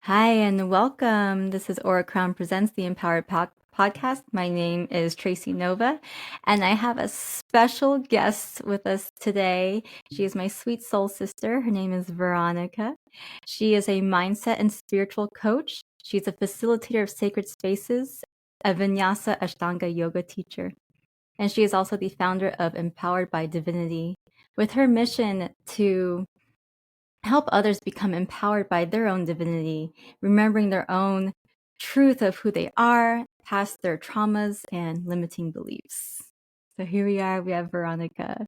Hi and welcome. This is Aura Crown Presents the Empowered Podcast. My name is Tracy Nova, and I have a special guest with us today. She is my sweet soul sister. Her name is Veronica. She is a mindset and spiritual coach. She's a facilitator of sacred spaces, a Vinyasa Ashtanga yoga teacher, and she is also the founder of Empowered by Divinity, with her mission to help others become empowered by their own divinity, remembering their own truth of who they are, past their traumas and limiting beliefs. So here we are, we have Veronica.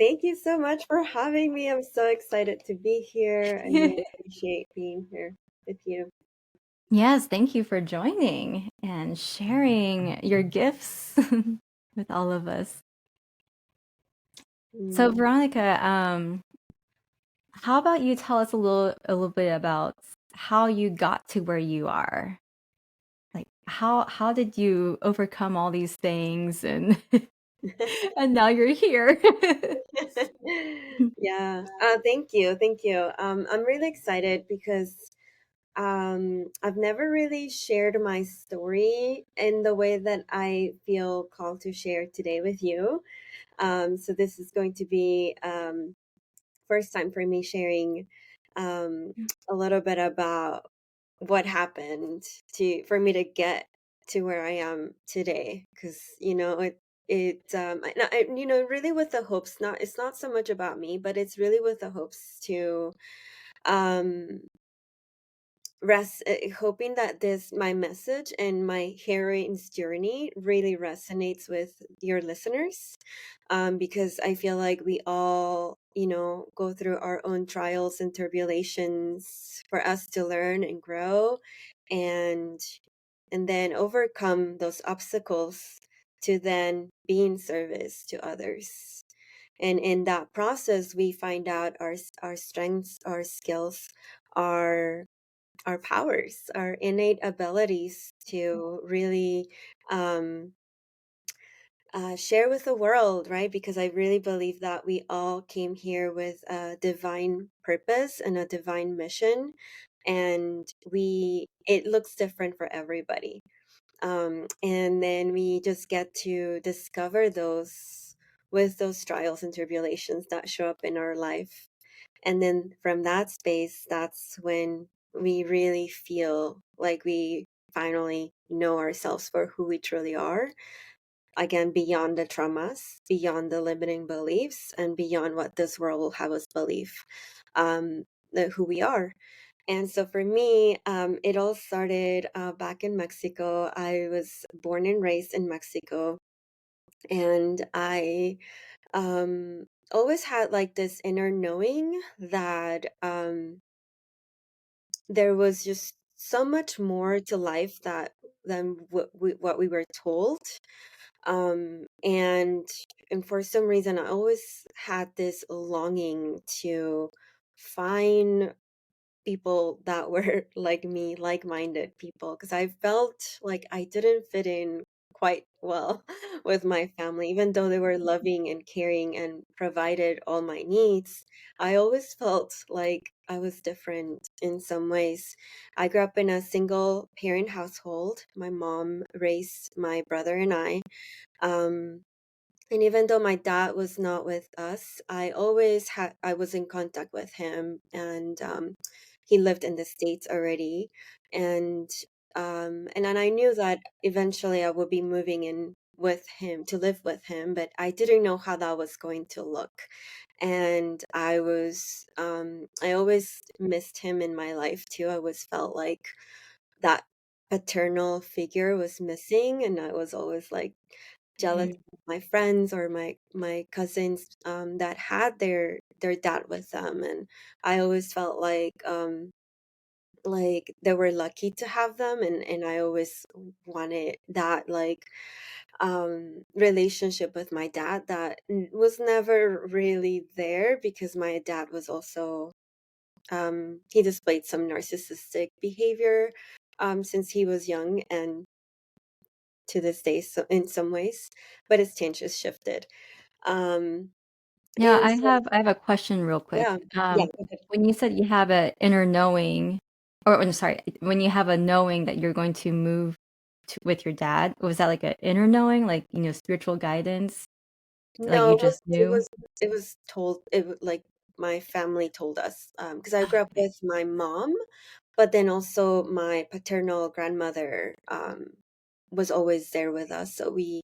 Thank you so much for having me. I'm so excited to be here and really appreciate being here with you. Yes, thank you for joining and sharing your gifts with all of us. So Mm. Veronica, how about you tell us a little bit about how you got to where you are? Like how did you overcome all these things and and now you're here. Yeah. Thank you. Thank you. I'm really excited because I've never really shared my story in the way that I feel called to share today with you. So this is going to be first time for me sharing um, a little bit about what happened to for me to get to where I am today. Because really with the hopes, not it's not so much about me, but it's really with the hopes to um hoping that this my message and my heroine's journey really resonates with your listeners, because I feel like we all go through our own trials and tribulations for us to learn and grow, and then overcome those obstacles to then be in service to others. And in that process we find out our strengths, our skills, our our powers, our innate abilities to really um, share with the world, right? Because I really believe that we all came here with a divine purpose and a divine mission, and it looks different for everybody. And then we just get to discover those with those trials and tribulations that show up in our life, and then from that space, that's when we really feel like we finally know ourselves for who we truly are. Again, beyond the traumas, beyond the limiting beliefs, and beyond what this world will have us believe, who we are. And so for me, it all started back in Mexico. I was born and raised in Mexico, and I always had like this inner knowing that there was just so much more to life than what we were told. Um and and for some reason I always had this longing to find people that were like me, like-minded people, because I felt like I didn't fit in quite well with my family. Even though they were loving and caring and provided all my needs, I always felt like I was different in some ways. I grew up in a single parent household. My mom raised my brother and um, and even though my dad was not with us, I was in contact with him, and he lived in the States already. And then I knew that eventually I would be moving in with him to live with him, but I didn't know how that was going to look. And I always missed him in my life too. I always felt like that paternal figure was missing, and I was always like jealous Mm. of my friends or my cousins that had their dad with them, and I always felt like they were lucky to have them, and I always wanted that relationship with my dad that was never really there, because my dad was also he displayed some narcissistic behavior since he was young, and to this day, so in some ways, but his stance has shifted. Um, Yeah, and so, I have a question real quick. yeah, yeah, go ahead. When you said you have an inner knowing, or I'm sorry, when you have a knowing that you're going to move with your dad, was that like an inner knowing, like, spiritual guidance, like No, you it was just it knew? was it was told like my family told us, because I grew up Okay. with my mom, but then also my paternal grandmother was always there with us. So we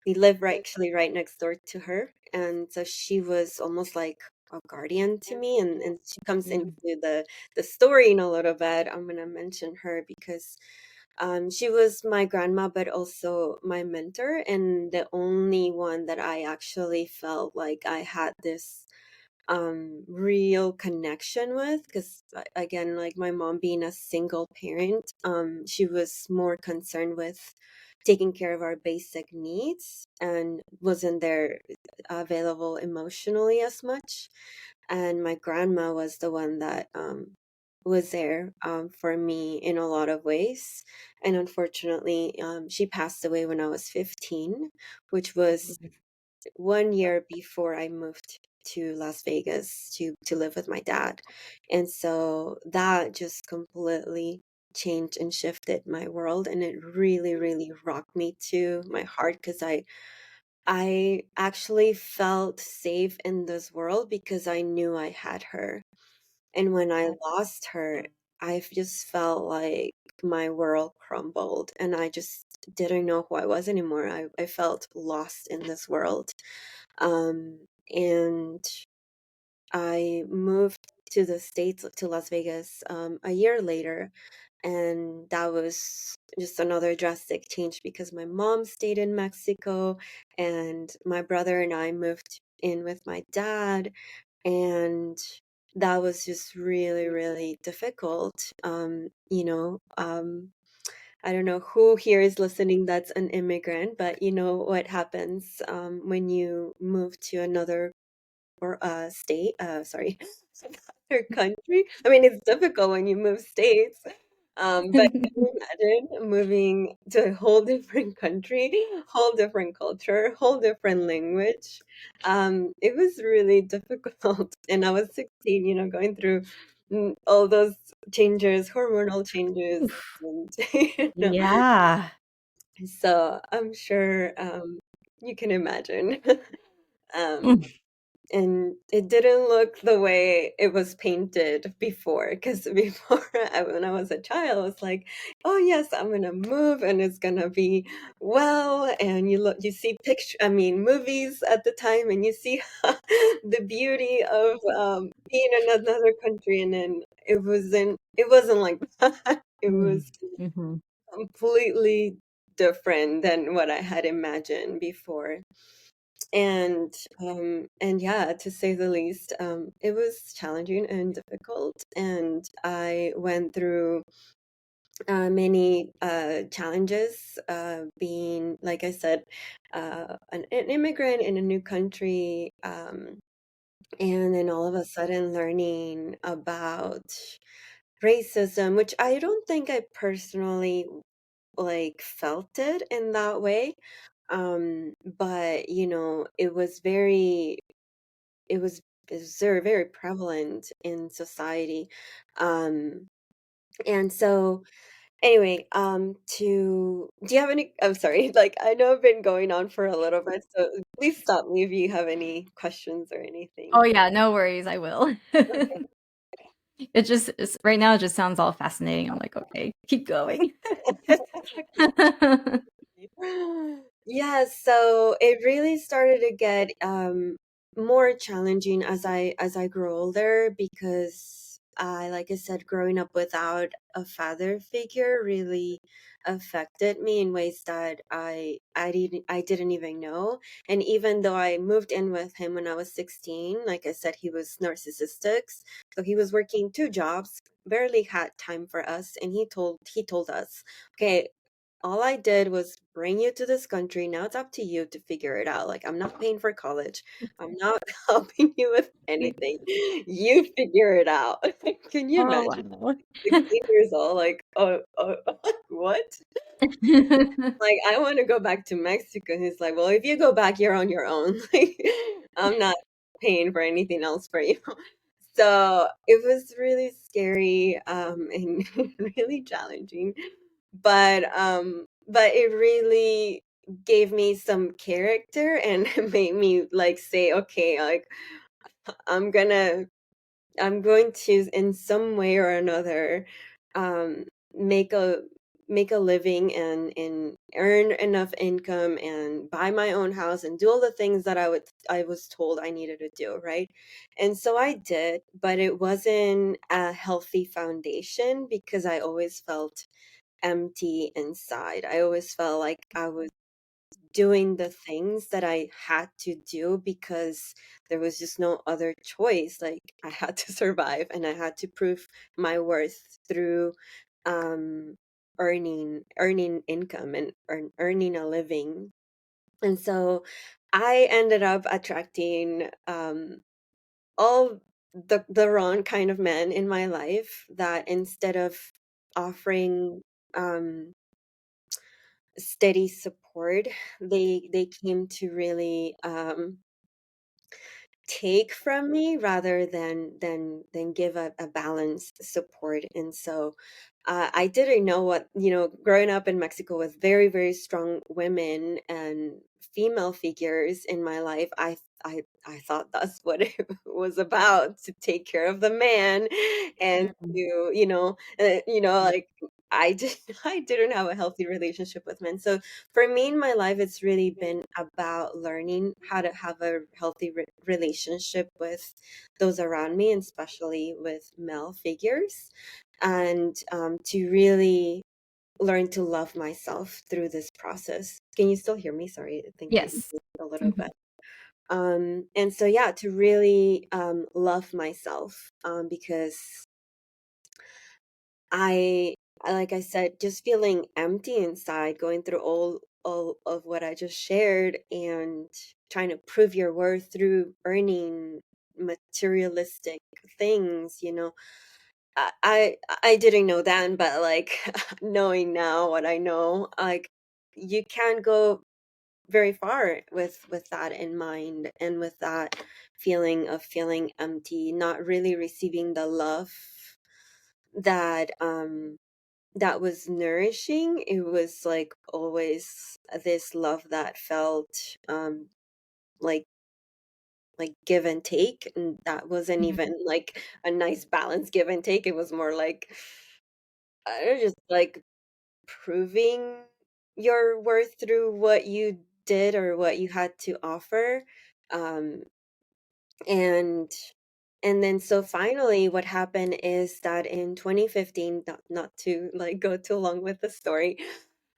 live right next door to her, and so she was almost like a guardian to me, and she comes into Mm. the story in a little bit. I'm gonna mention her because she was my grandma, but also my mentor, and the only one that I actually felt like I had this real connection with, because again, like my mom being a single parent, she was more concerned with taking care of our basic needs and wasn't there available emotionally as much. And my grandma was the one that was there for me in a lot of ways. And unfortunately, she passed away when I was 15, which was 1 year before I moved to Las Vegas to live with my dad. And so that just completely changed and shifted my world, and it really really rocked me to my heart, because I actually felt safe in this world because I knew I had her. And when I lost her, I just felt like my world crumbled, and I just didn't know who I was anymore. I felt lost in this world. And I moved to the States, to Las Vegas, a year later. And that was just another drastic change because my mom stayed in Mexico, and my brother and I moved in with my dad. And that was just really, really difficult. I don't know who here is listening that's an immigrant, but you know what happens when you move to another or state, sorry, another country. I mean, it's difficult when you move states, but can you imagine moving to a whole different country, whole different culture, whole different language? It was really difficult, and I was 16, going through all those changes, hormonal changes, Oof. and Yeah. so I'm sure you can imagine. um, Mm. and it didn't look the way it was painted before, because before when I was a child, I was like, oh yes, I'm gonna move and it's gonna be well. And you see picture, I mean movies at the time, and you see the beauty of being in another country, and then it wasn't like that. It Mm. was Mhm. completely different than what I had imagined before. And yeah, to say the least, it was challenging and difficult, and I went through many challenges, being, like I said, an immigrant in a new country, and then all of a sudden learning about racism, which I don't think I personally like felt it in that way. But it was very, very prevalent in society. Um, and so anyway, do you have any, I'm sorry, like I know I've been going on for a little bit, so please stop me if you have any questions or anything. Oh, yeah, no worries, I will. Right now, it just sounds all fascinating. I'm like, "Okay, keep going." Yeah, so it really started to get more challenging as I grew older, because like I said, growing up without a father figure really affected me in ways that I didn't even know. And even though I moved in with him when I was 16, like I said, he was narcissistic. So he was working two jobs, barely had time for us, and he told us, okay, all I did was bring you to this country. Now it's up to you to figure it out. Like, I'm not paying for college. I'm not helping you with anything. You figure it out. Can you Oh, imagine? wow. 16 years old, like, oh, what? Like, I want to go back to Mexico. He's like, well, if you go back, you're on your own. Like, I'm not paying for anything else for you. So it was really scary, and really challenging, but it really gave me some character and made me like say, okay, like I'm gonna I'm going to, in some way or another, um, make a make a living and earn enough income and buy my own house and do all the things that I was told I needed to do, right? And so I did, but it wasn't a healthy foundation because I always felt empty inside. I always felt like I was doing the things that I had to do because there was just no other choice. Like I had to survive and I had to prove my worth through um earning income and earning a living. And so I ended up attracting all the wrong kind of men in my life that instead of offering um steady support, they came to really take from me rather than give a balanced support. And so I didn't know what, growing up in Mexico with very, very strong women and female figures in my life, I thought that's what it was about, to take care of the man and Mm. to, like I did I didn't have a healthy relationship with men. So for me in my life, it's really been about learning how to have a healthy relationship with those around me, and especially with male figures, and to really learn to love myself through this process. Can you still hear me? Sorry, I think I Yes. moved a little Mhm. bit. And so, yeah, to really love myself, because I like I said, just feeling empty inside, going through all of what I just shared and trying to prove your worth through earning materialistic things, I didn't know then, but like knowing now what I know, like you can't go very far with that in mind and with that feeling of feeling empty, not really receiving the love that that was nourishing. It was like always this love that felt like give and take, and that wasn't Mhm. even like a nice balance give and take. It was more like I don't know, just like proving your worth through what you did or what you had to offer. Um and then so finally what happened is that in 2015, not to like go too long with the story,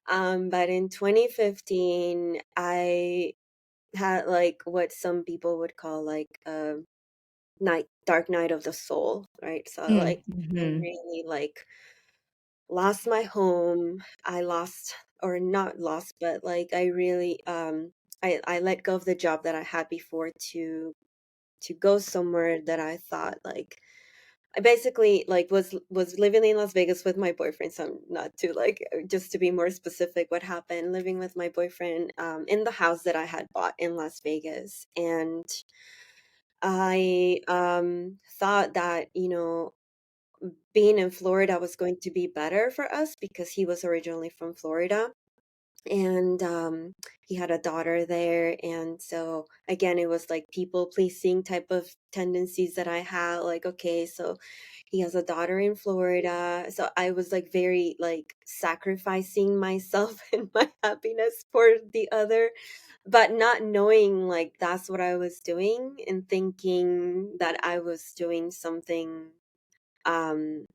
but in 2015 I had like what some people would call like a dark night of the soul, right? So like I Mhm. really like lost my home. I lost, or not lost, but like I really I let go of the job that I had before to go somewhere that I thought like I basically like was living in Las Vegas with my boyfriend. So I'm not to like just to be more specific, what happened, living with my boyfriend in the house that I had bought in Las Vegas. And I thought that, being in Florida was going to be better for us because he was originally from Florida, and he had a daughter there. And so again, it was like people pleasing type of tendencies that I had, like okay, so he has a daughter in Florida, so I was like very like sacrificing myself and my happiness for the other, but not knowing like that's what I was doing and thinking that I was doing something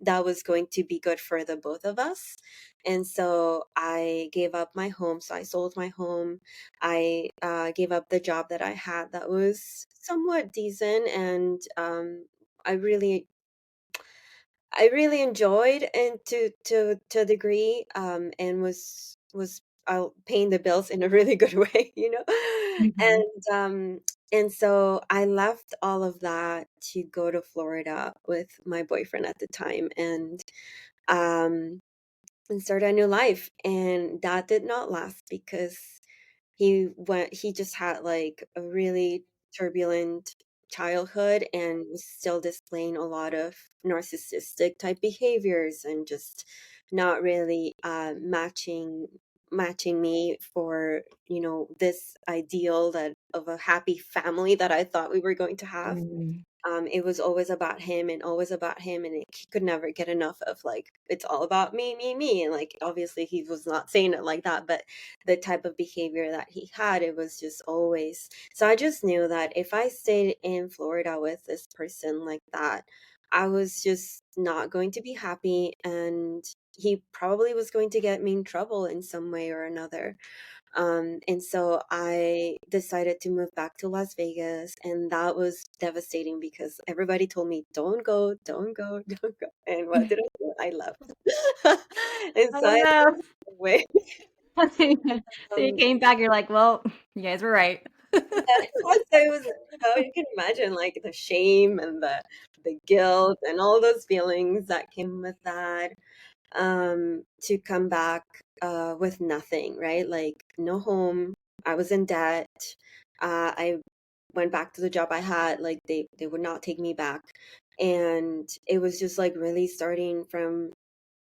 that was going to be good for the both of us. And so I gave up my home. So I sold my home. I gave up the job that I had that was somewhat decent, and I really I really enjoyed, and to a degree, and was paying the bills in a really good way, Mhm. And so I left all of that to go to Florida with my boyfriend at the time, um and start a new life. And that did not last because he just had like a really turbulent childhood and was still displaying a lot of narcissistic type behaviors and just not really matching me for, this ideal that of a happy family that I thought we were going to have. Mm. It was always about him and always about him, and he could never get enough of like it's all about me, me, me. And like obviously he was not saying it like that, but the type of behavior that he had, it was just always. So I just knew that if I stayed in Florida with this person like that, I was just not going to be happy, and he probably was going to get me in trouble in some way or another. And so I decided to move back to Las Vegas, and that was devastating because everybody told me, don't go, don't go, don't go. And what did I do? I left. And so Oh I left no. away. So you Um, came back, you're like, well, you guys were right. yeah, so it was, you can imagine like the shame and the guilt and all those feelings that came with that. To come back with nothing, right? Like no home. I was in debt. I went back to the job I had. Like they would not take me back, and it was just like really starting from.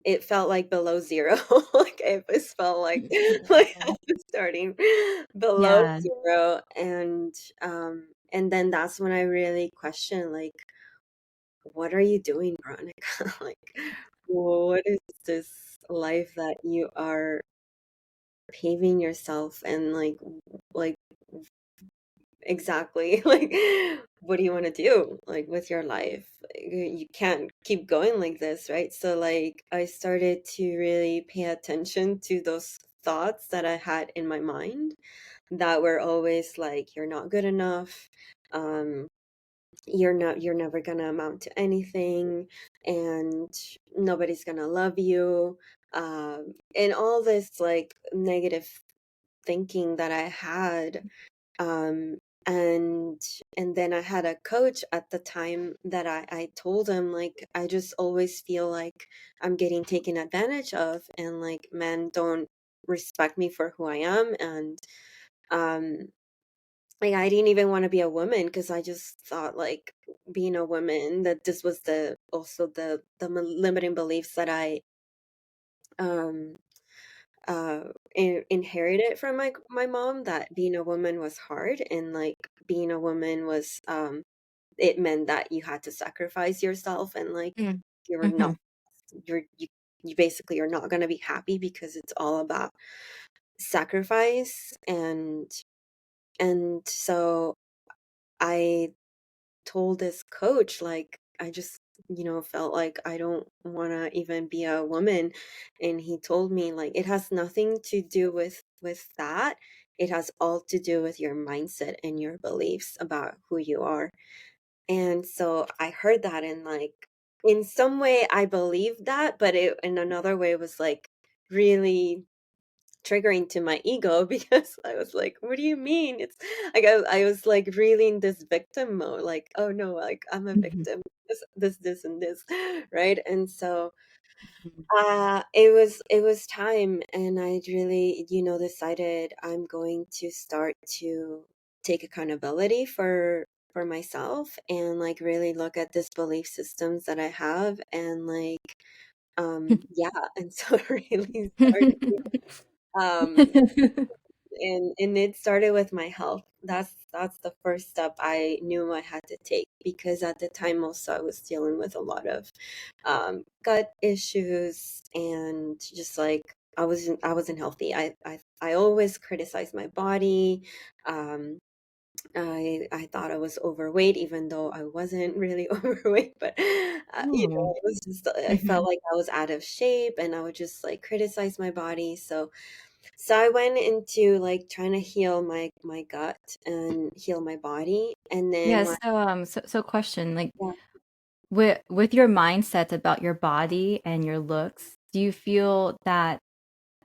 It felt like below zero. Like it just felt like like I was starting below Yeah. zero, and then that's when I really questioned like what are you doing, Veronica? Like, what is this life that you are paving yourself and like exactly like what do you want to do like with your life? You can't keep going like this, right? So like I started to really pay attention to those thoughts that I had in my mind that were always like you're not good enough. Um you're never gonna amount to anything, and nobody's gonna love you, and all this like negative thinking that I had. um and and then I had a coach at the time that I told him like I just always feel like I'm getting taken advantage of, and like men don't respect me for who I am. And um like, I didn't even wanna be a woman because I just thought, like, being a woman, that this was the also the limiting beliefs that I, um, inherited from my mom, that being a woman was hard, and, like, being a woman was, it meant that you had to sacrifice yourself, and, like, Mm. you're not Mhm. you you basically are not gonna be happy because it's all about sacrifice. And so I told this coach like I just felt like I don't want to even be a woman, and he told me like it has nothing to do with that. It has all to do with your mindset and your beliefs about who you are. And so I heard that, and like in some way I believed that, but it in another way was like really triggering to my ego because I was like, "What do you mean?" It's like I was like really in this victim mode, like, "Oh no, like I'm a Mhm. victim, this, and this," right? And so Mhm. it was time, and I really, decided I'm going to start to take accountability for myself and like really look at this belief systems that I have, and like yeah, and so really started um and it started with my health. That's the first step I knew I had to take, because at the time also I was dealing with a lot of gut issues, and just like I wasn't healthy. I always criticized my body. um I thought I was overweight, even though I wasn't really overweight, but Ooh. it was just I felt Mhm. like I was out of shape, and I would just like criticize my body. So I went into like trying to heal my gut and heal my body, and then Yeah, when so question, like yeah, with your mindset about your body and your looks, do you feel that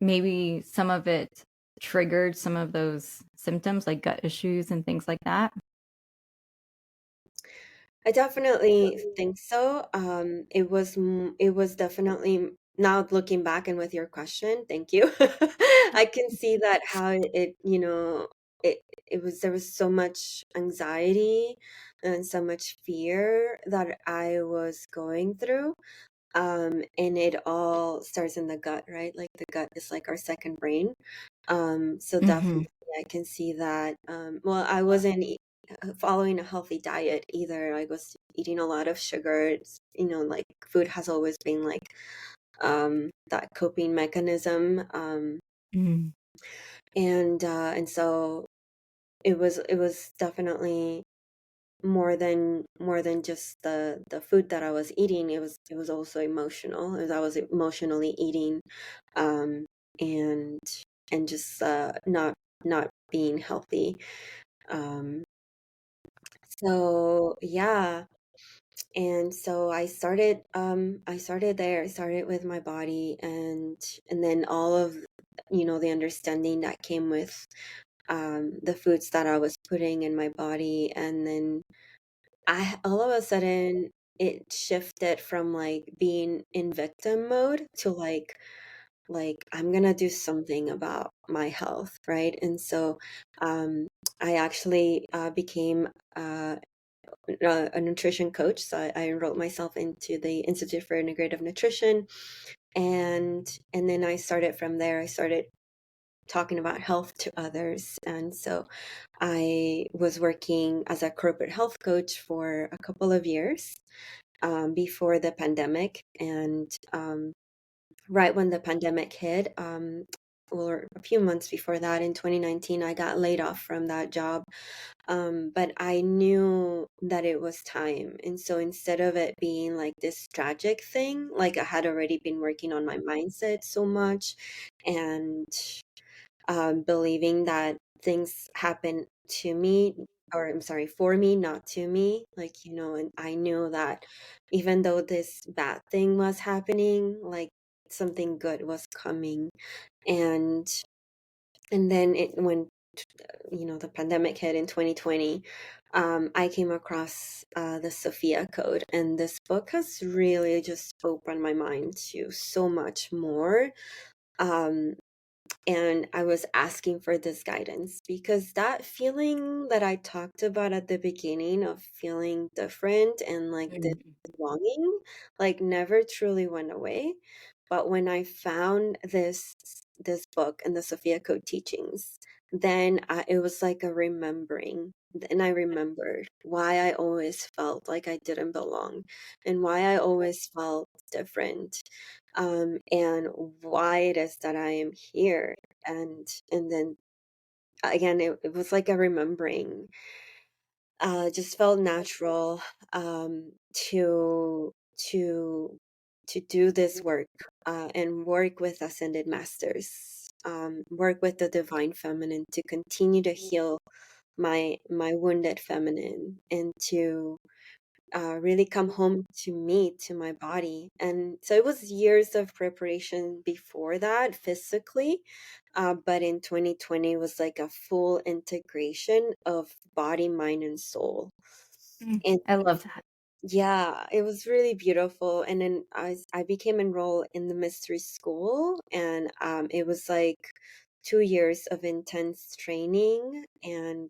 maybe some of it triggered some of those symptoms like gut issues and things like that? I definitely think so. It was definitely, now looking back and with your question, thank you. I can see that how it. it there was so much anxiety and so much fear that I was going through. And it all starts in the gut, right? Like the gut is like our second brain. So Hmm. definitely I can see that. Well, I wasn't following a healthy diet either. I was eating a lot of sugar. Like food has always been like that coping mechanism. Mm. And so it was definitely more than just the food that I was eating. It was also emotional, as I was emotionally eating, um, and just not being healthy. Um, so yeah, and so I started there. I started with my body, and then all of the understanding that came with the foods that I was putting in my body, and then I all of a sudden it shifted from like being in victim mode to like I'm gonna do something about my health, right? And so um, I actually became a nutrition coach. So I enrolled myself into the Institute for Integrative Nutrition, and then I started from there. I started talking about health to others, and so I was working as a corporate health coach for a couple of years before the pandemic. And right when the pandemic hit, or a few months before that, in 2019, I got laid off from that job. But I knew that it was time. And so instead of it being like this tragic thing, like I had already been working on my mindset so much, and believing that things happen to me, or I'm sorry, for me, not to me. Like, and I knew that even though this bad thing was happening, like something good was coming. And then when the pandemic hit in 2020, I came across the Sophia Code, and this book has really just opened my mind to so much more. Um, and I was asking for this guidance because that feeling that I talked about at the beginning of feeling different and like this Mm. longing, like never truly went away. But when I found this book and the Sophia Code teachings, then it was like a remembering. And I remembered why I always felt like I didn't belong, and why I always felt different, and why it is that I am here. And then again, it was like a remembering. Just felt natural, to do this work, and work with ascended masters, work with the divine feminine to continue to heal my wounded feminine, and to really come home to me, to my body. And so it was years of preparation before that physically, but in 2020 was like a full integration of body, mind, and soul. Mm. And I love that. yeah, it was really beautiful. And then I became enrolled in the mystery school, and it was like 2 years of intense training, and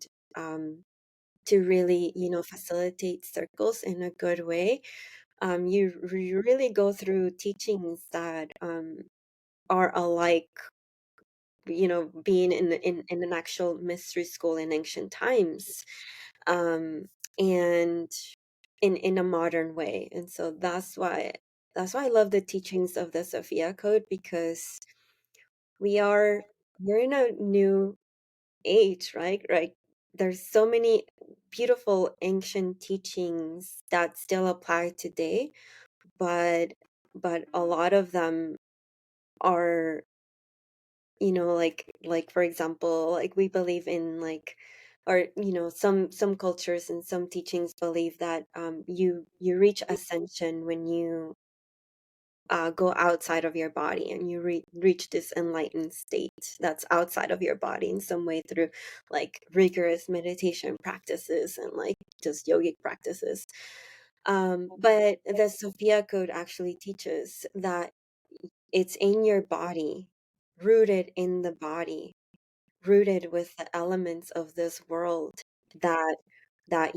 to really, facilitate circles in a good way. You really go through teachings that are alike, being in an actual mystery school in ancient times, um, and in a modern way. And so that's why I love the teachings of the Sophia Code, because we're in a new age, right? Right. There's so many beautiful ancient teachings that still apply today, but a lot of them are, like for example, like we believe in like, or some cultures and some teachings believe that you reach ascension when you go outside of your body, and you reach this enlightened state that's outside of your body in some way, through like rigorous meditation practices and like just yogic practices. But the Sophia Code actually teaches that it's in your body, rooted in the body, rooted with the elements of this world, that that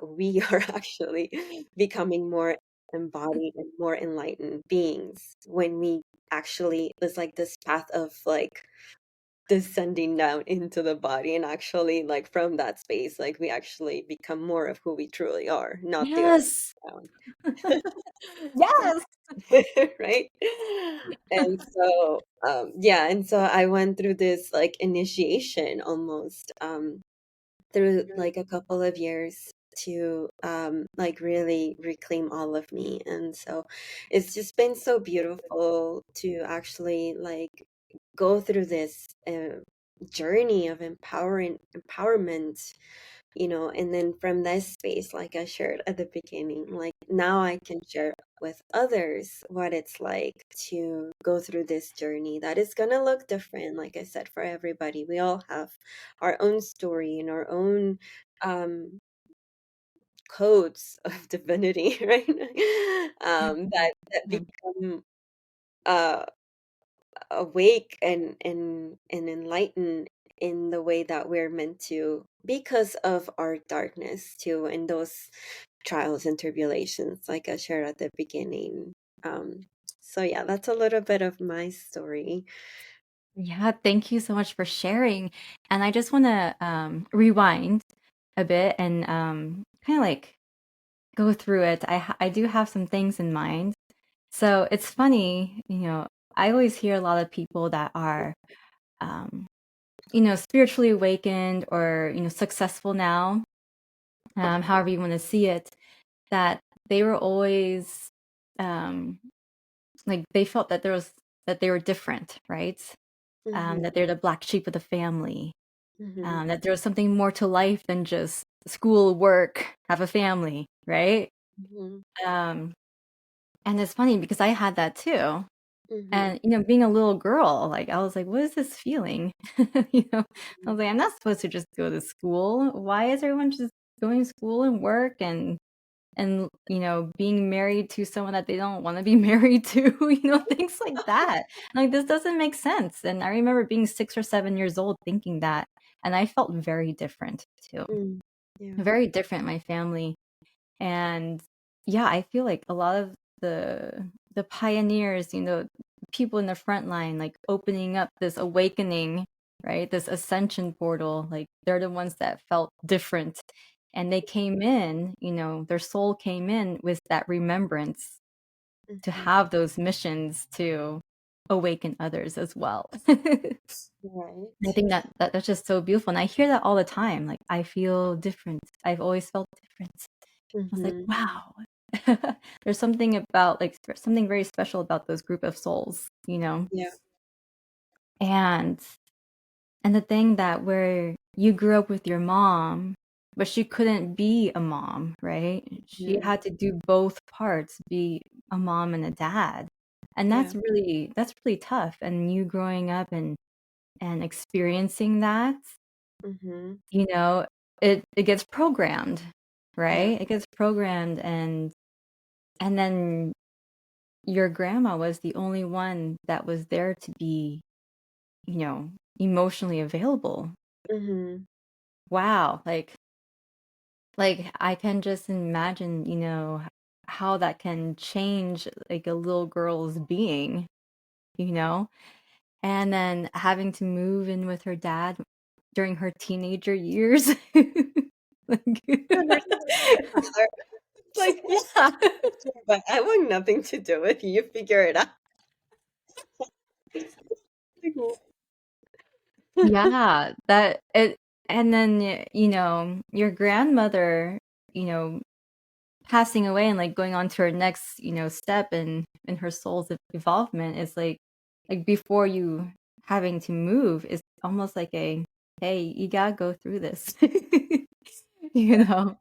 we are actually becoming more embodied and more enlightened beings when we actually, it's like this path of like descending down into the body, and actually like from that space, like we actually become more of who we truly are, not the other Yes. way around. Yes. Right? And so yeah, and so I went through this like initiation almost through like a couple of years to like really reclaim all of me. And so it's just been so beautiful to actually like go through this journey of empowerment, and then from this space, like I shared at the beginning, like now I can share with others what it's like to go through this journey that is going to look different, like I said, for everybody. We all have our own story and our own um codes of divinity, right? That Mhm. become uh awake and enlightened in the way that we're meant to, because of our darkness too, and those trials and tribulations, like I shared at the beginning. So yeah, that's a little bit of my story. Yeah, thank you so much for sharing. And I just want to rewind a bit and kind of like go through it. I do have some things in mind. So it's funny, I always hear a lot of people that are um, spiritually awakened or, successful now, however you want to see it, that they were always um, like they felt that they were different, right? Mm-hmm, That they're the black sheep of the family, mm-hmm, that there was something more to life than just school, work, have a family, right? mm-hmm, Um, and it's funny because I had that too. mm-hmm, And, being a little girl, like, I was like, "What is this feeling?" You know? I was like, "I'm not supposed to just go to school. Why is everyone just going to school and work and, being married to someone that they don't wanna be married to?" Things like that. Like, this doesn't make sense, and I remember being 6 or 7 years old thinking that, and I felt very different too. mm, yeah, Very different, my family. And yeah, I feel like a lot of the pioneers, people in the front line, like opening up this awakening, right? This ascension portal, like they're the ones that felt different. And they came in, their soul came in with that remembrance to mm-hmm, have those missions to awaken others as well. I right, think that's just so beautiful. And I hear that all the time. Like, I feel different. I've always felt different. I was like, mm-hmm, wow. There's something about like something very special about those group of souls. yeah, And the thing that where you grew up with your mom, but she couldn't be a mom, right? She mm-hmm, had to do both parts, be a mom and a dad. And yeah, that's really tough. And you growing up and experiencing that, mm-hmm, you know, it gets programmed, yeah, right? It gets programmed and then your grandma was the only one that was there to be, you know, emotionally available. mm-hmm, Wow. Like I can just imagine, how that can change like a little girl's being, you know? And then having to move in with her dad during her teenager years. Like, like, yeah. but I want nothing to do with you. You figure it out. Yeah, that it and then your grandmother, you know, passing away and like going on to her next, step in her soul's evolvement is like before you having to move is almost like a hey, you gotta go through this. you know,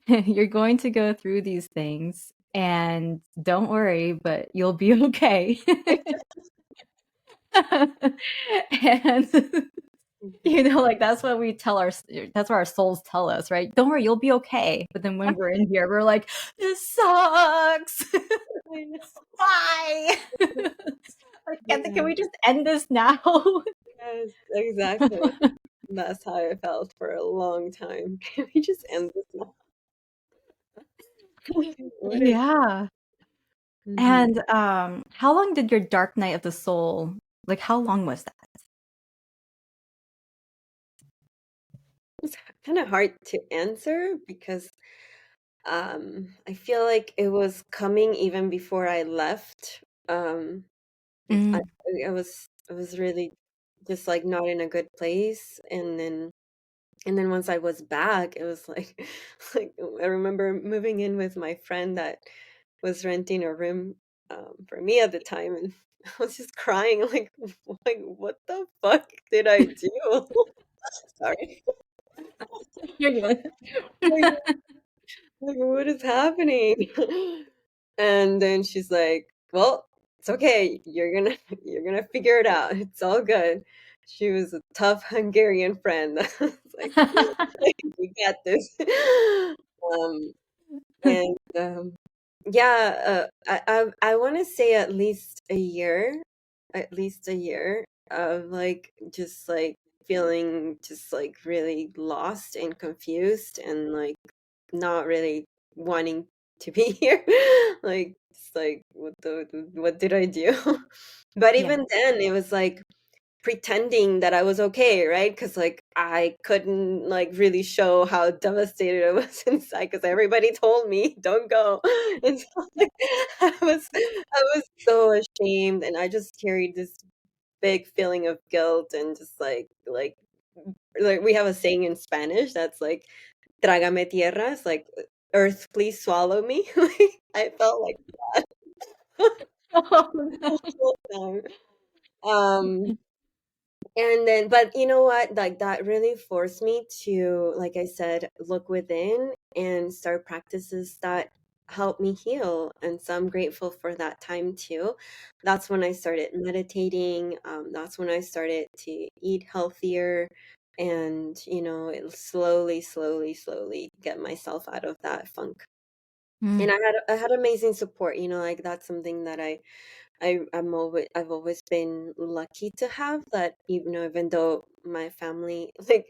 you're going to go through these things and don't worry, but you'll be okay. and like that's what we tell that's what our souls tell us, right? Don't worry, you'll be okay. But then when we're in here, we're like, this sucks. I know. Why? Like, can Yeah, we just end this now? Yes, exactly. That's how I felt for a long time. Can we just end this now? What is Yeah. Mhm. And how long did your dark night of the soul, like how long was that? It's kind of hard to answer because I feel like it was coming even before I left. I, Mm. I was really just like not in a good place, and then once I was back, it was like like I remember moving in with my friend that was renting a room for me at the time, and I was just crying like what the fuck did I do? Sorry. You're good. Like, like, what is happening? And then she's like, "Well, it's okay. You're gonna figure it out. It's all good." She was a tough Hungarian friend. I was like, "You got this." Um, and yeah, I want to say at least a year of like just like feeling just like really lost and confused and like not really wanting to be here. Like, it's like, what did I do? But Yeah. even then, it was like pretending that I was okay, right? Because like I couldn't like really show how devastated I was inside because everybody told me don't go, and so like I was so ashamed, and I just carried this big feeling of guilt and just like we have a saying in Spanish that's like "Trágame tierra." It's like, "Earth, please swallow me." Like, I felt like that Oh, no. the whole time. Um, and then but you know what? Like, that really forced me to, like I said, look within and start practices that help me heal, and so I'm grateful for that time too. That's when I started meditating, that's when I started to eat healthier and, it slowly, slowly, slowly get myself out of that funk. Mm. And I had amazing support, like, that's something that I've always been lucky to have that, even though my family, like,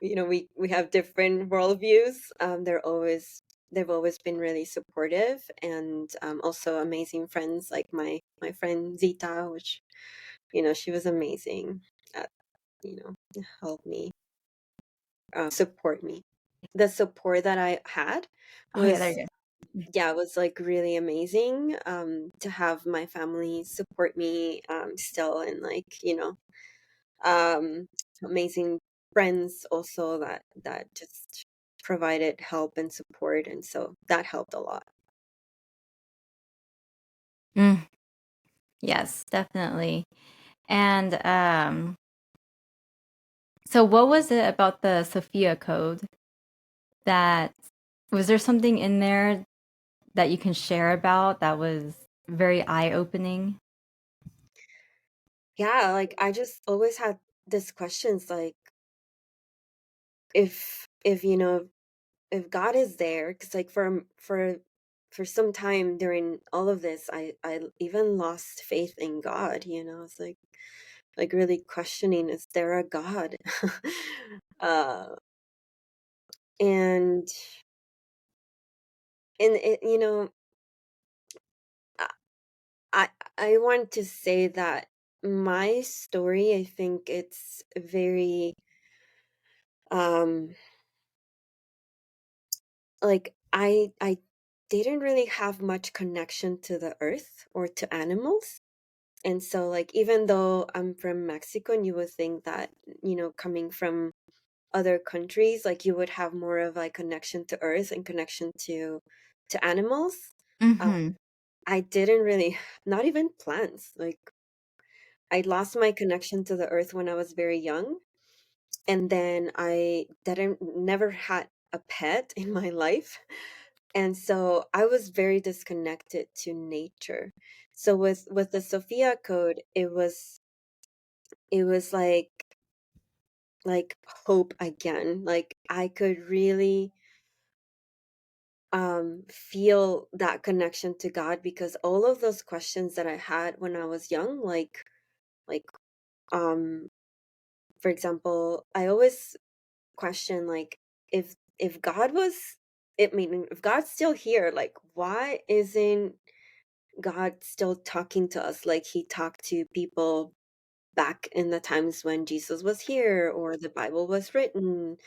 we have different worldviews, they've always been really supportive, and also amazing friends like my friend Zita, which, she was amazing at, help me, support me. The support that I had Oh, yeah, there was you go. yeah, it was like really amazing to have my family support me still, and like, um amazing friends also that just provided help and support, and so that helped a lot. Mm. Yes, definitely. And so what was it about the Sophia code that was there something in there that you can share about that was very eye-opening? Yeah, like I just always had this questions like if if God is there, because like for some time during all of this, I even lost faith in God. It's like really questioning, is there a God? uh and and it, I I I want to say that my story, I think it's very um like I didn't really have much connection to the earth or to animals. And so, like, even though I'm from Mexico, and you would think that, coming from other countries, like, you would have more of like connection to earth and connection to animals. Uh, Mhm. I didn't really, not even plants. Like, I lost my connection to the earth when I was very young, and then I didn't never had a pet in my life, and so I was very disconnected to nature. So with the Sophia code, it was like hope again. Like I could really feel that connection to God, because all of those questions that I had when I was young, like um for example, I always question, like, if God was, I mean, if God's still here, like, why isn't God still talking to us like he talked to people back in the times when Jesus was here or the Bible was written?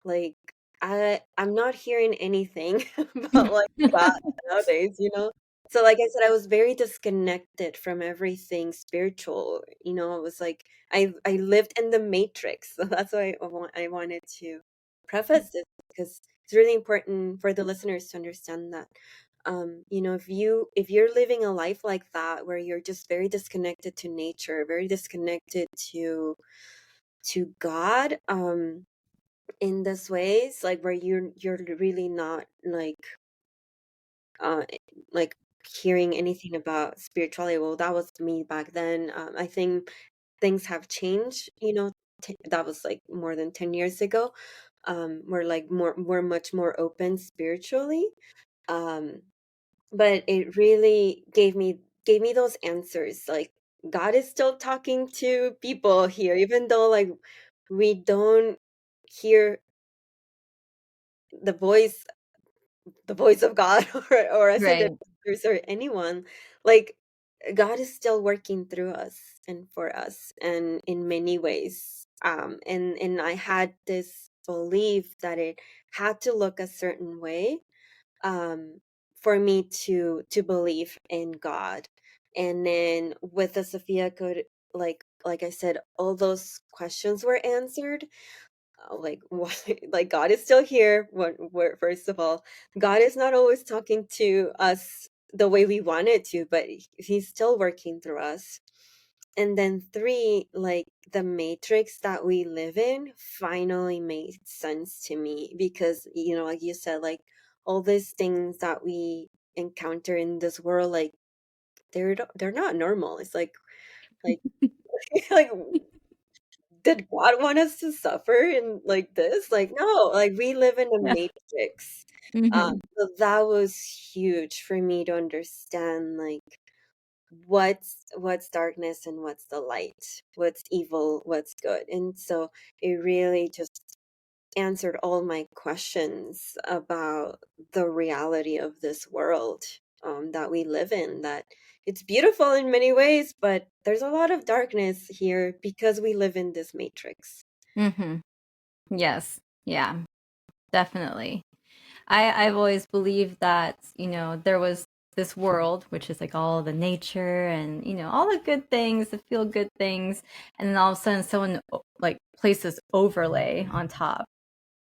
Like, I'm not hearing anything about, like, God nowadays, you know? So, like I said, I was very disconnected from everything spiritual, you know? It was like I lived in the matrix. So that's why I wanted to preface this, because it's really important for the listeners to understand that, you know, if you're living a life like that, where you're just very disconnected to nature, very disconnected to God, in this ways, like, where you're really not uh like hearing anything about spirituality. Well, that was me back then. I think things have changed, you know. That was like more than 10 years ago. We're like we're much more open spiritually. um but it really gave me those answers, like, God is still talking to people here, even though, like, we don't hear the voice the voice of God, or ascended Right. masters, or anyone. Like, God is still working through us and for us, and in many ways. And I had this belief that it had to look a certain way, um, for me to believe in God. And then with the Sophia Code, like I said, all those questions were answered. Like, what? Like, God is still here. What first of all, God is not always talking to us the way we wanted to, but he's still working through us. And then three, like, the matrix that we live in finally made sense to me, because, you know, like you said, like, all these things that we encounter in this world, like, they're not normal. It's like like, did God want us to suffer in like this? Like, no, like, we live in a Yeah. matrix. Mhm. So that was huge for me to understand, like, what's darkness and what's the light, what's evil, what's good. And so it really just answered all my questions about the reality of this world, that we live in, that it's beautiful in many ways, but there's a lot of darkness here because we live in this matrix. Mhm. Yes. Yeah, definitely. I've always believed that, there was this world, which is like all the nature and, all the good things, the feel good things. And then all of a sudden someone like places overlay on top,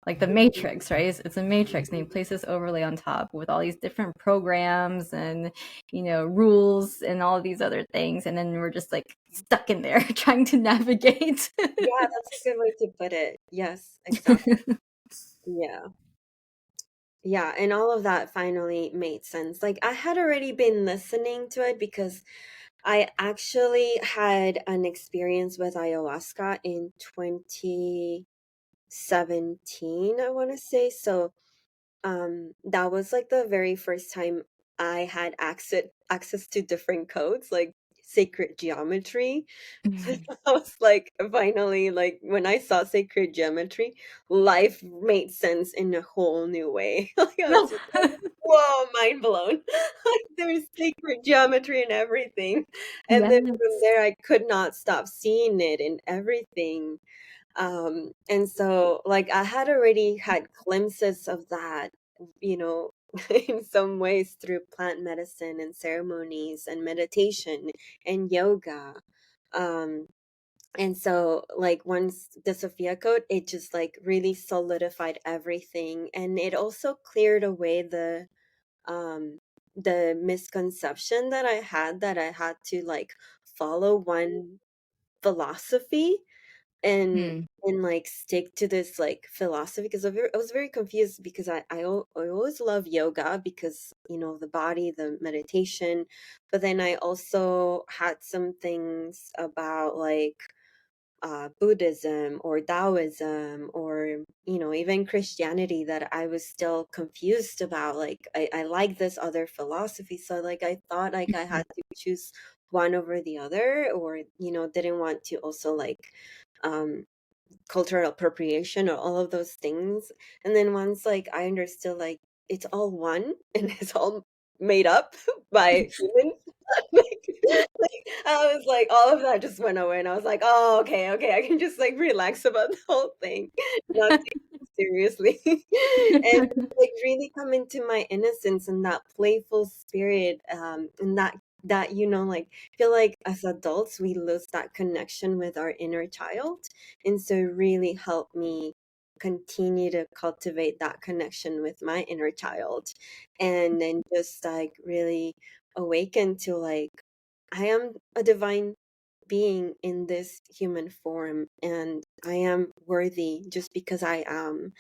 like the Matrix, right? It's a Matrix, and you place this overlay on top with all these different programs and, rules and all these other things. And then we're just like stuck in there trying to navigate. Yeah, that's a good way to put it. Yes, exactly. Yeah. Yeah, and all of that finally made sense. Like, I had already been listening to it because I actually had an experience with ayahuasca in 2017, I want to say. So, that was like the very first time I had access to different codes, like sacred geometry. I was like, finally, like, when I saw sacred geometry, life made sense in a whole new way. Like, I was just like, whoa, mind blown. Like, there's sacred geometry and everything. And then from Yes. there, I could not stop seeing it in everything. And so, like, I had already had glimpses of that, you know, in some ways through plant medicine and ceremonies and meditation and yoga. Um, and so, like, once the Sophia Code, it just like really solidified everything. And it also cleared away the misconception that I had to like follow one philosophy and Hmm. like stick to this like philosophy, because I was very confused, because I always love yoga because, you know, the body, the meditation, but then I also had some things about like Buddhism or Taoism, or, you know, even Christianity, that I was still confused about. Like, I like this other philosophy, so like I thought like I had to choose one over the other, or, you know, didn't want to also like um cultural appropriation or all of those things. And then once like I understood like it's all one and it's all made up by humans, I was like, all of that just went away, and I was like, oh, okay, okay, I can just like relax about the whole thing, not take it seriously, and like really come into my innocence and that playful spirit, and that like feel like as adults we lose that connection with our inner child, and so really helped me continue to cultivate that connection with my inner child, and then just like really awaken to like I am a divine being in this human form, and I am worthy just because I am.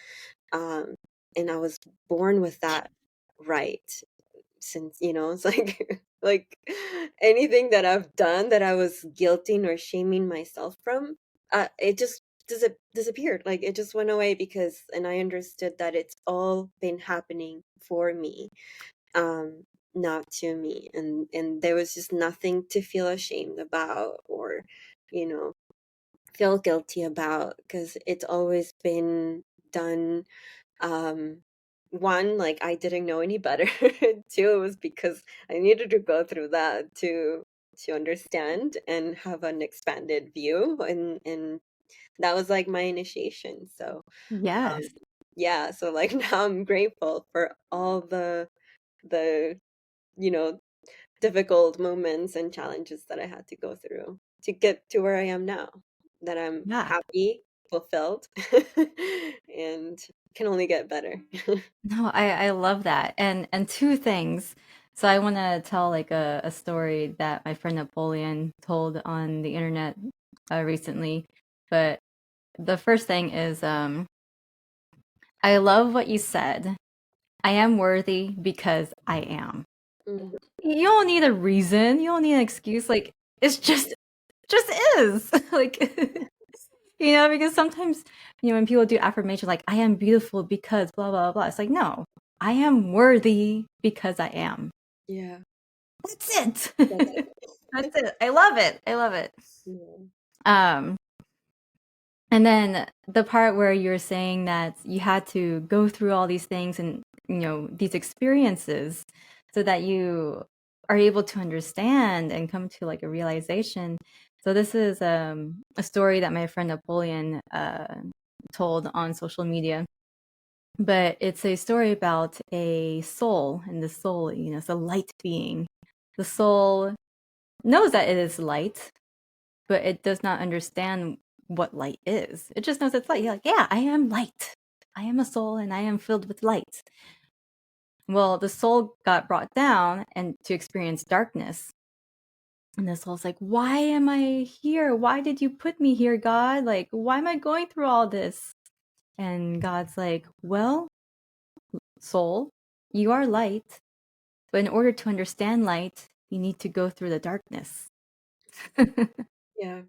Um, and I was born with that right. Since it's like like anything that I've done that I was guilting or shaming myself from, it just disappeared. Like it just went away because, and I understood that it's all been happening for me, um not to me, and there was just nothing to feel ashamed about or you know feel guilty about because it's always been done. um One, like I didn't know any better. Two, it was because I needed to go through that to understand and have an expanded view, and that was like my initiation. So um Yes. yeah, so like now I'm grateful for all the you know difficult moments and challenges that I had to go through to get to where I am now, that I'm Yeah. happy, fulfilled, and can only get better. No, I love that. And two things. So I want to tell like a story that my friend Napoleon told on the internet recently. But the first thing is I love what you said. I am worthy because I am. Mm, You don't need a reason. You don't need an excuse. Like it's just is. Like because sometimes, when people do affirmation like I am beautiful because blah blah blah. It's like, no. I am worthy because I am. yeah, That's it. that's it. That's it. I love it. I love it. Yeah. Um And then the part where you're saying that you had to go through all these things and, these experiences so that you are able to understand and come to like a realization. So this is a story that my friend Napoleon told on social media, but it's a story about a soul, and the soul, it's a light being. The soul knows that it is light, but it does not understand what light is. It just knows it's light. You're like, yeah, I am light. I am a soul and I am filled with light. Well, the soul got brought down and to experience darkness. And the soul's like, why am I here? Why did you put me here, God? Like, why am I going through all this? And God's like, well, soul, you are light. But in order to understand light, you need to go through the darkness. Yeah,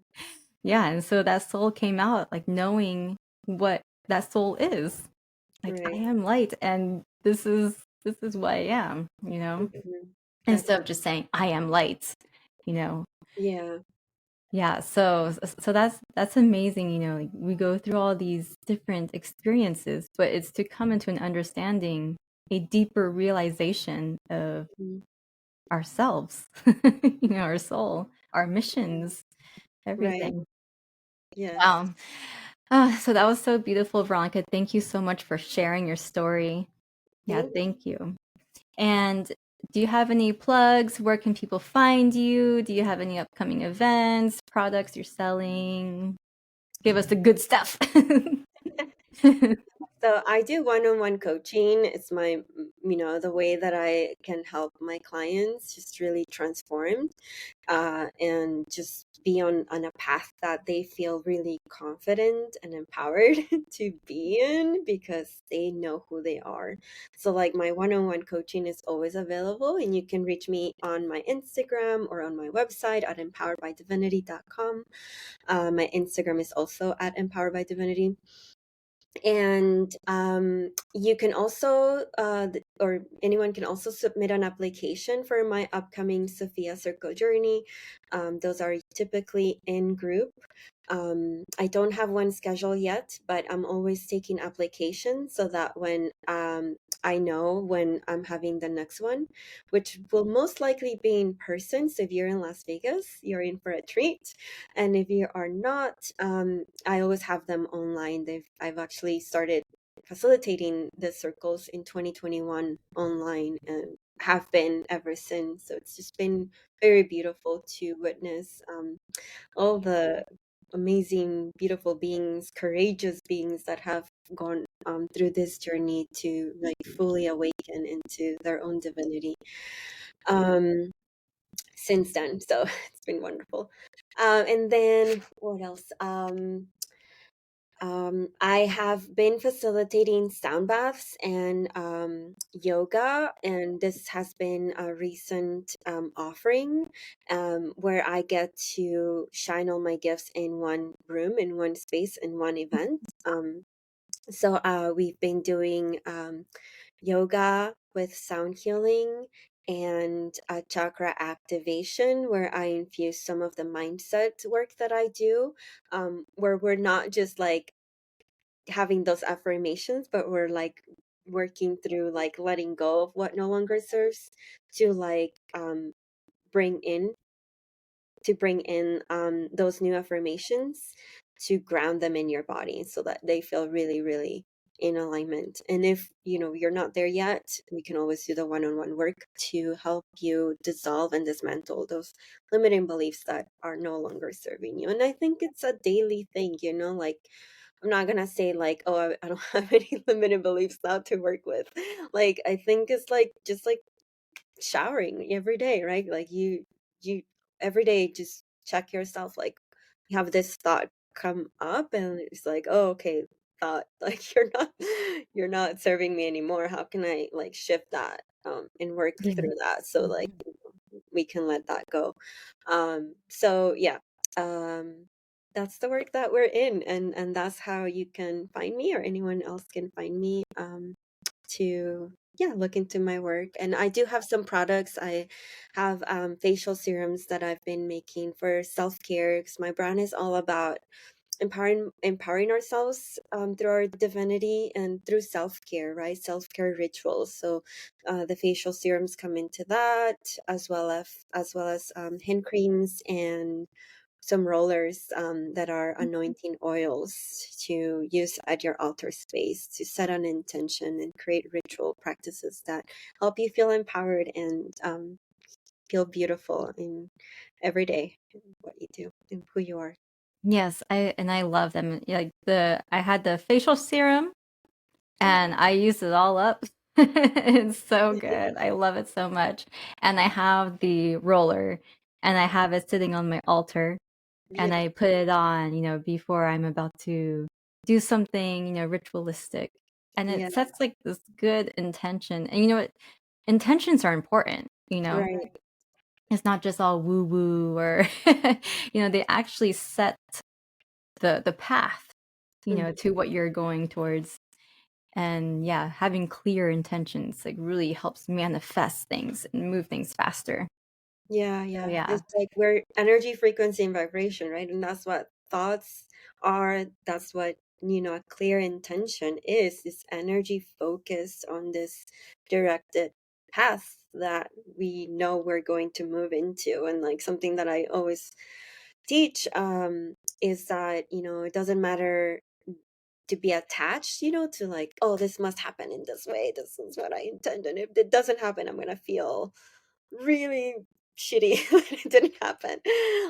Yeah, and so that soul came out like knowing what that soul is. Like I right. am light and this is what I am, Mhm. That's instead of just saying I am light, you know. yeah. Yeah, so that's amazing, like, we go through all these different experiences, but it's to come into an understanding, a deeper realization of Mhm. ourselves, our soul, our missions, Right. everything. Yes. Wow. So that was so beautiful, Veronica. Thank you so much for sharing your story. Yeah, Thank thank you. And do you have any plugs? Where can people find you? Do you have any upcoming events, products you're selling? Give us the good stuff. So I do one-on-one coaching. It's my, the way that I can help my clients just really transform, and just be on a path that they feel really confident and empowered to be in because they know who they are. So like my one-on-one coaching is always available, and you can reach me on my Instagram or on my website at empoweredbydivinity.com. My Instagram is also at empoweredbydivinity. And you can also or anyone can also submit an application for my upcoming Sophia Circle journey. Those are typically in group. I don't have one scheduled yet, but I'm always taking applications so that when I know when I'm having the next one, which will most likely be in person. So if you're in Las Vegas, you're in for a treat. And if you are not, I always have them online. I've actually started facilitating the circles in 2021 online and have been ever since. So it's just been very beautiful to witness all the amazing, beautiful beings, courageous beings that have gone through this journey to like fully awaken into their own divinity. Um, since then. So it's been wonderful. And then what else? I have been facilitating sound baths and yoga, and this has been a recent offering where I get to shine all my gifts in one room, in one space, in one event. So we've been doing yoga with sound healing and chakra activation, where I infuse some of the mindset work that I do, where we're not just like having those affirmations, but we're like working through like letting go of what no longer serves to like bring in bring in those new affirmations to ground them in your body so that they feel really, really in alignment. And if you know you're not there yet, we can always do the one-on-one work to help you dissolve and dismantle those limiting beliefs that are no longer serving you. And I think it's a daily thing, you know, like I'm not gonna say like, oh, I don't have any limiting beliefs now to work with. Like I think it's like just like showering every day, right? Like you every day just check yourself, like you have this thought come up and it's like, oh, okay, thought, like you're not serving me anymore. How can I like shift that and work Yeah. through that so like we can let that go. So yeah. Um that's the work that we're in, and that's how you can find me or anyone else can find me. To yeah, look into my work. And I do have some products. I have facial serums that I've been making for self-care because my brand is all about empowering ourselves through our divinity and through self-care, right? Self-care rituals. So the facial serums come into that, as well as hand creams and some rollers that are anointing oils to use at your altar space to set an intention and create ritual practices that help you feel empowered and feel beautiful in every day in what you do and who you are. Yes, I love them. Like I had the facial serum and I used it all up. It's so good. I love it so much. And I have the roller and I have it sitting on my altar and Yeah, I put it on, before I'm about to do something, ritualistic. And yeah, it sets like this good intention. And you know what? Intentions are important. right. It's not just all woo woo or they actually set the path, Mhm. to what you're going towards. And yeah, having clear intentions like really helps manifest things and move things faster. Yeah, So yeah. yeah. It's like we're energy, frequency, and vibration, right? And that's what thoughts are. That's what, a clear intention is. This energy focused on this directed path that we know we're going to move into. And like something that I always teach is that, it doesn't matter to be attached, to like, oh, this must happen in this way. This is what I intend. And if it doesn't happen, I'm gonna feel really shitty that it didn't happen.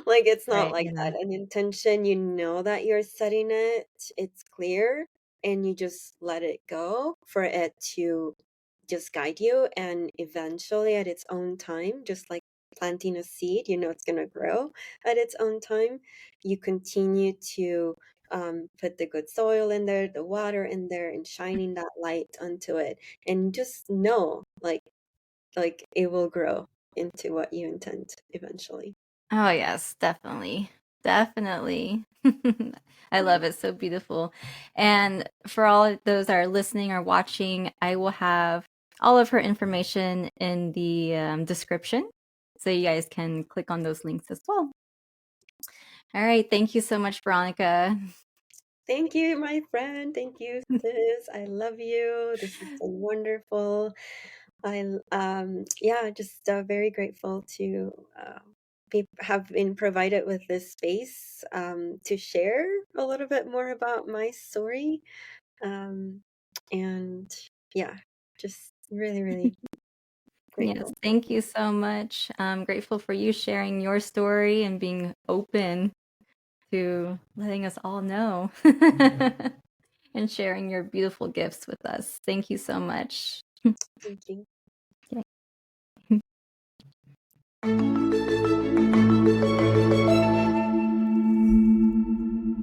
Like it's not Right. like Yeah. that. An intention, you know that you're setting it, it's clear, and you just let it go for it to just guide you. And eventually, at its own time, just like planting a seed, it's going to grow at its own time. You continue to put the good soil in there, the water in there, and shining that light onto it. And just know, like it will grow into what you intend eventually. Oh yes, definitely. Definitely. I love it. So beautiful. And for all those that are listening or watching, I will have all of her information in the description. So you guys can click on those links as well. All right. Thank you so much, Veronica. Thank you, my friend. Thank you, sis. I love you. This is so wonderful. Yeah, just very grateful to have been provided with this space to share a little bit more about my story. Um, and yeah, just really, really Yes, grateful. thank you so much. I'm grateful for you sharing your story and being open to letting us all know and sharing your beautiful gifts with us. Thank you so much. Thank you. Okay.